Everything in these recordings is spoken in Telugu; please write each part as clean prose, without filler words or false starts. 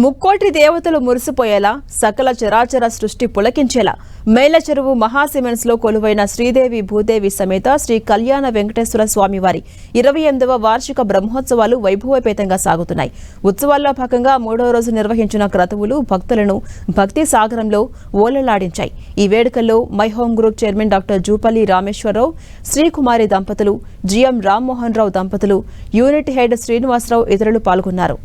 ముక్కోటి దేవతలు మురిసిపోయేలా సకల చరాచర సృష్టి పులకించేలా మేలచెరువు మహాసిమెన్స్ లో కొలువైన శ్రీదేవి భూదేవి సమేత శ్రీ కళ్యాణ వెంకటేశ్వర స్వామి వారి 28వ వార్షిక బ్రహ్మోత్సవాలు వైభవపేతంగా సాగుతున్నాయి. ఉత్సవాల్లో భాగంగా 3వ రోజు నిర్వహించిన క్రతువులు భక్తులను భక్తి సాగరంలో ఓలలాడించాయి. ఈ వేడుకల్లో my home group chairman doctor Jupally Rameshwar Rao, Srikumari దంపతులు, జిఎం రామ్మోహన్ రావు దంపతులు, యూనిట్ హెడ్ శ్రీనివాసరావు ఇతరులు పాల్గొన్నారు.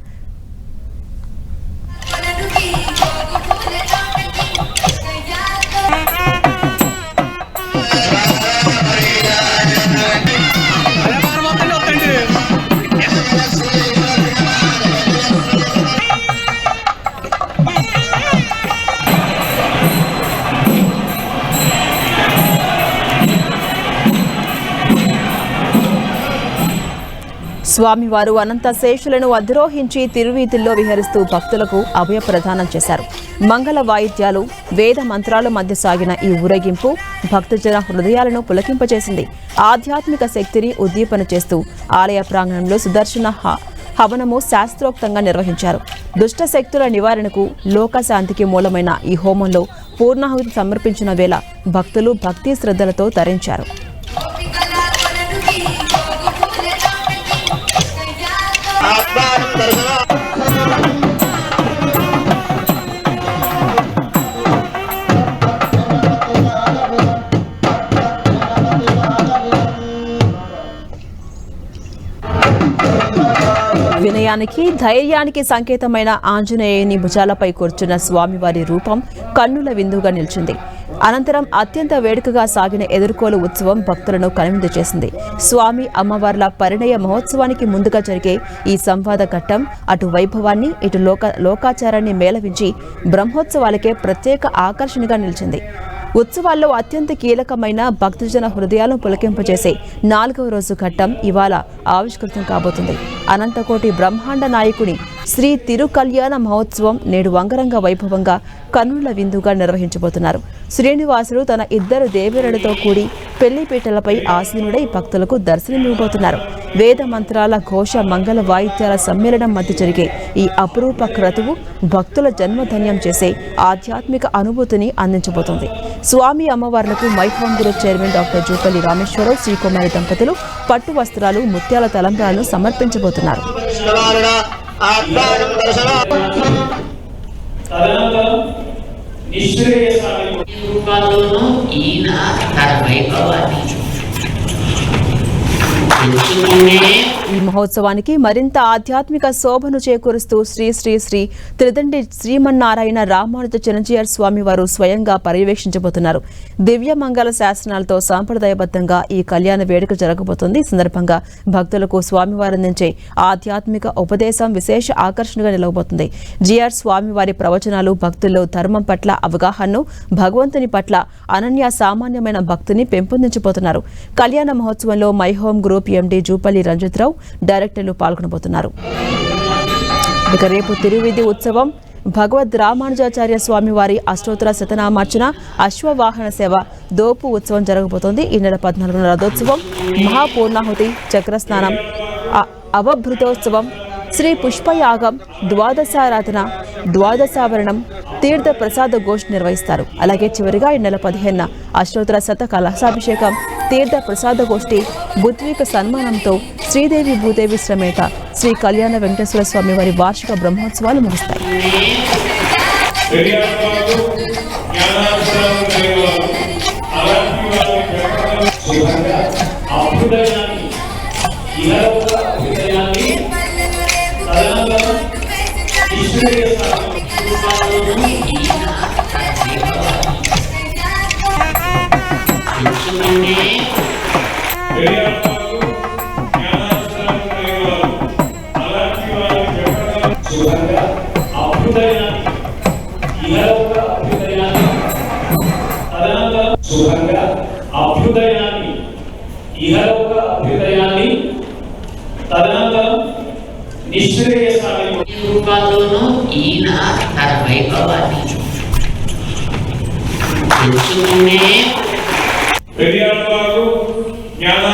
స్వామివారు అనంత శేషులను అధిరోహించి తిరువీధుల్లో విహరిస్తూ భక్తులకు అభయ ప్రదానం చేశారు. మంగళ వాయిద్యాలు, వేద మంత్రాల మధ్య సాగిన ఈ ఊరేగింపు భక్తజన హృదయాలను పులకింపచేసింది. ఆధ్యాత్మిక శక్తిని ఉద్దీపన చేస్తూ ఆలయ ప్రాంగణంలో సుదర్శన హవనము శాస్త్రోక్తంగా నిర్వహించారు. దుష్ట శక్తుల నివారణకు, లోకశాంతికి మూలమైన ఈ హోమంలో పూర్ణాహుతి సమర్పించిన వేళ భక్తులు భక్తి శ్రద్ధలతో తరించారు. వినయానికి, ధైర్యానికి సంకేతమైన ఆంజనేయుని భుజాలపై కూర్చున్న స్వామివారి రూపం కన్నుల విందుగా నిలిచింది. అనంతరం అత్యంత వేడుకగా సాగిన ఎదుర్కోలు ఉత్సవం భక్తులను కనువిందు చేసింది. స్వామి అమ్మవార్ల పరిణయ మహోత్సవానికి ముందుగా జరిగే ఈ సంవాద ఘట్టం అటు వైభవాన్ని, ఇటు లోకాచారాన్ని మేళవించి బ్రహ్మోత్సవాలకే ప్రత్యేక ఆకర్షణగా నిలిచింది. ఉత్సవాల్లో అత్యంత కీలకమైన భక్తజన హృదయాలను పులకింపజేసే 4వ రోజు ఘట్టం ఇవాళ ఆవిష్కృతం కాబోతుంది. అనంతకోటి బ్రహ్మాండ నాయకుని శ్రీ తిరుకల్యాణ మహోత్సవం నేడు అంగరంగ వైభవంగా కన్నుల విందుగా నిర్వహించబోతున్నారు. శ్రీనివాసుడు తన 2 దేవేరులతో కూడి పెళ్లిపీటలపై ఆసీనుడై భక్తులకు దర్శనమివ్వబోతున్నారు. వేద మంత్రాల ఘోష, మంగళ వాయిద్యాల సమ్మేళనం మధ్య జరిగే ఈ అపురూప క్రతువు భక్తుల జన్మధన్యం చేసే ఆధ్యాత్మిక అనుభూతిని అందించబోతోంది. స్వామి అమ్మవార్లకు my home group chairman doctor Jupally Rameshwar Rao, Srikumari దంపతులు పట్టు వస్త్రాలు, ముత్యాల తలంబ్రాలను సమర్పించబోతున్నారు. ఈ మహోత్సవానికి మరింత ఆధ్యాత్మిక శోభను చేకూరుస్తూ శ్రీ శ్రీ శ్రీ త్రిదండి శ్రీమన్నారాయణ రామానుజ చిరంజీవి స్వామి వారు స్వయంగా పర్యవేక్షించబోతున్నారు. దివ్య మంగళ శాసనాలతో సాంప్రదాయబద్ధంగా ఈ కళ్యాణ వేడుక జరగబోతోంది. ఈ సందర్భంగా భక్తులకు స్వామివారు అందించే ఆధ్యాత్మిక ఉపదేశం విశేష ఆకర్షణగా నిలవబోతుంది. జిఆర్ స్వామివారి ప్రవచనాలు భక్తుల్లో ధర్మం పట్ల అవగాహనను, భగవంతుని పట్ల అనన్య సామాన్యమైన భక్తిని పెంపొందించబోతున్నారు. కళ్యాణ మహోత్సవంలో my home group MD Jupally Ranjith Rao, డైరెక్టర్లు పాల్గొనబోతున్నారు. ఇక రేపు తిరువీధి ఉత్సవం, భగవద్ రామానుజాచార్య స్వామివారి అష్టోత్తర శతనామార్చన, అశ్వవాహన సేవ, దోపు ఉత్సవం జరగబోతోంది. ఈ నెల 14న రథోత్సవం, మహాపూర్ణాహుతి, చక్రస్నానం, అవభృతోత్సవం, శ్రీ పుష్పయాగం, ద్వాదశారాధన, ద్వాదశావరణం, తీర్థ ప్రసాద గోష్ఠి నిర్వహిస్తారు. అలాగే చివరిగా ఈ నెల 15న అష్టోత్తర శత కలశాభిషేకం, తీర్థ ప్రసాద గోష్ఠి, బుద్విక సన్మానంతో శ్రీదేవి భూదేవి సమేత శ్రీ కళ్యాణ వెంకటేశ్వర స్వామి వారి వార్షిక బ్రహ్మోత్సవాలు ముగుస్తాయి. పెరియార్ వారు జ్ఞాన